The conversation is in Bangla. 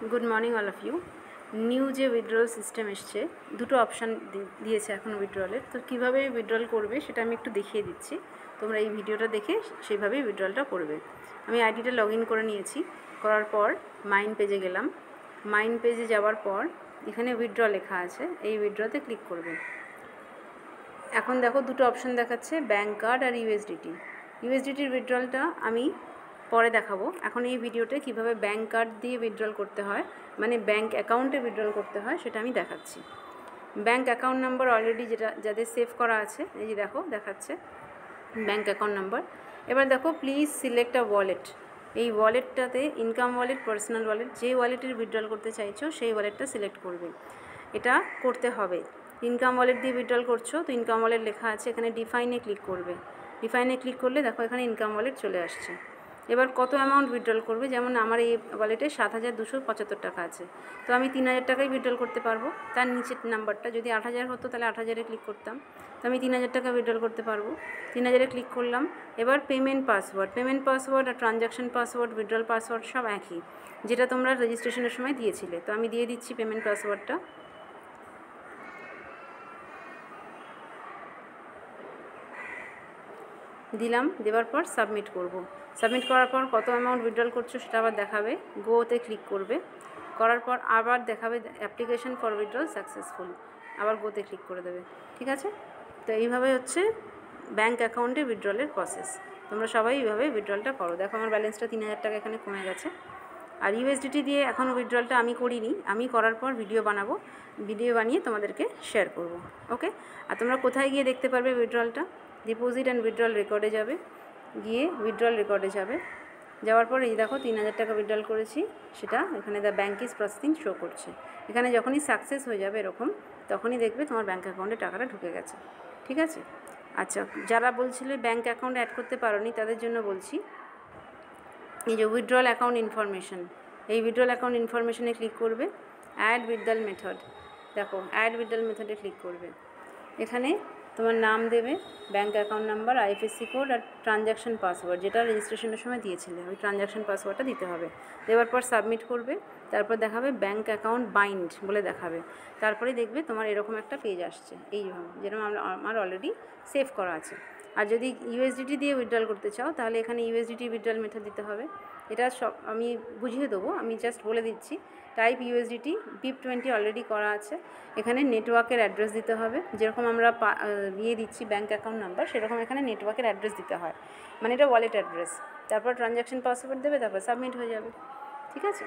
Good morning all of you. New যে উইথড্রল সিস্টেম এসছে, দুটো অপশান দিয়েছে এখন উইথড্রলের। তো কীভাবে উইথড্রল করবে সেটা আমি একটু দেখিয়ে দিচ্ছি। তোমরা এই ভিডিওটা দেখে সেইভাবেই উইথড্রলটা করবে। আমি আইডিটা লগ ইন করে নিয়েছি। করার পর মাইন পেজে গেলাম। মাইন পেজে যাওয়ার পর এখানে উইথড্র লেখা আছে, এই উইথড্রতে ক্লিক করবে। এখন দেখো দুটো অপশান দেখাচ্ছে, ব্যাঙ্ক কার্ড আর ইউএসডিটি। ইউএসডিটির উইথড্রলটা আমি পরে দেখাবো। এখন এই ভিডিওতে কীভাবে ব্যাঙ্ক কার্ড দিয়ে উইথড্রল করতে হয়, মানে ব্যাঙ্ক অ্যাকাউন্টে উইথড্রল করতে হয়, সেটা আমি দেখাচ্ছি। ব্যাঙ্ক অ্যাকাউন্ট নাম্বার অলরেডি যেটা যাদের সেভ করা আছে, এই যে দেখো দেখাচ্ছে ব্যাঙ্ক অ্যাকাউন্ট নাম্বার। এবার দেখো প্লিজ সিলেক্ট আ ওয়ালেট। এই ওয়ালেটটাতে ইনকাম ওয়ালেট, পার্সোনাল ওয়ালেট, যে ওয়ালেটের উইথড্রল করতে চাইছো সেই ওয়ালেটটা সিলেক্ট করবে। এটা করতে হবে। ইনকাম ওয়ালেট দিয়ে উইথড্রল করছো তো ইনকাম ওয়ালেট লেখা আছে, এখানে ডিফাইনে ক্লিক করবে। ডিফাইনে ক্লিক করলে দেখো এখানে ইনকাম ওয়ালেট চলে আসছে। এবার কত অ্যামাউন্ট উইথড্রল করবে, যেমন আমার এই ওয়ালেটে 7,275 টাকা আছে, তো আমি 3,000 টাকায় উইথড্রল করতে পারবো। তার নিচের নাম্বারটা যদি 8,000 হতো তাহলে 8,000-এ ক্লিক করতাম, তো আমি 3,000 টাকা উইথড্রল করতে পারবো। 3,000-এ ক্লিক করলাম। এবার পেমেন্ট পাসওয়ার্ড আর ট্রানজ্যাকশন পাসওয়ার্ড, উইথড্রল পাসওয়ার্ড সব একই, যেটা তোমরা রেজিস্ট্রেশনের সময় দিয়েছিলে। তো আমি দিয়ে দিচ্ছি পেমেন্ট পাসওয়ার্ডটা। দিলাম, দেওয়ার পর সাবমিট করব। সাবমিট করার পর কত অ্যামাউন্ট উইথড্রল করছো সেটা আবার দেখাবে। গোতে ক্লিক করবে। করার পর আবার দেখাবে অ্যাপ্লিকেশন ফর উইথড্রল সাকসেসফুল, আবার গোতে ক্লিক করে দেবে। ঠিক আছে? তো এইভাবে হচ্ছে ব্যাঙ্ক অ্যাকাউন্টে উইথড্রলের প্রসেস। তোমরা সবাই এইভাবে উইথড্রলটা করো। দেখো আমার ব্যালেন্সটা 3,000 টাকা এখানে কমে গেছে। আর ইউএসডিটি দিয়ে এখন উইথড্রলটা আমি করিনি, আমি করার পর ভিডিও বানাবো, ভিডিও বানিয়ে তোমাদেরকে শেয়ার করব। ওকে? আর তোমরা কোথায় গিয়ে দেখতে পারবে উইথড্রলটা? ডিপোজিট অ্যান্ড উইথড্রল রেকর্ডে যাবে, গিয়ে উইথড্রল রেকর্ডে যাবে। যাওয়ার পর এই দেখো 3,000 টাকা উইথড্রল করেছি, সেটা এখানে the bank is processing show করছে। এখানে যখনই সাকসেস হয়ে যাবে এরকম, তখনই দেখবে তোমার ব্যাঙ্ক অ্যাকাউন্টে টাকাটা ঢুকে গেছে। ঠিক আছে? আচ্ছা, যারা বলছিলে ব্যাঙ্ক অ্যাকাউন্ট অ্যাড করতে পারোনি তাদের জন্য বলছি, এই যে উইথড্রল অ্যাকাউন্ট ইনফরমেশন, এই উইথড্রল অ্যাকাউন্ট ইনফরমেশনে ক্লিক করবে। অ্যাড উইথড্রল মেথড, দেখো অ্যাড উইথড্রল মেথডে ক্লিক করবে। এখানে তোমার নাম দেবে, bank account number, IFSC code আর ট্রানজ্যাকশন পাসওয়ার্ড, যেটা রেজিস্ট্রেশনের সময় দিয়েছিলে ওই ট্রানজ্যাকশন পাসওয়ার্ডটা দিতে হবে। দেওয়ার পর সাবমিট করবে। তারপর দেখাবে ব্যাঙ্ক অ্যাকাউন্ট বাইন্ড বলে দেখাবে। তারপরে দেখবে তোমার এরকম একটা পেজ আসছে, এইভাবে, যেরকম আমার অলরেডি সেভ করা আছে। আর যদি ইউএসডিটি দিয়ে উইথড্রল করতে চাও তাহলে এখানে ইউএসডিটি উইথড্রল মেথড দিতে হবে। এটা সব আমি বুঝিয়ে দেবো, আমি জাস্ট বলে দিচ্ছি। টাইপ ইউএসডিটি, BIP20 অলরেডি করা আছে। এখানে নেটওয়ার্কের অ্যাড্রেস দিতে হবে, যেরকম আমরা দিয়ে দিচ্ছি ব্যাঙ্ক অ্যাকাউন্ট নাম্বার, সেরকম এখানে নেটওয়ার্কের অ্যাড্রেস দিতে হয়, মানে এটা ওয়ালেট অ্যাড্রেস। তারপর ট্রানজ্যাকশন পাসওয়ার্ড দেবে, তারপর সাবমিট হয়ে যাবে। ঠিক আছে?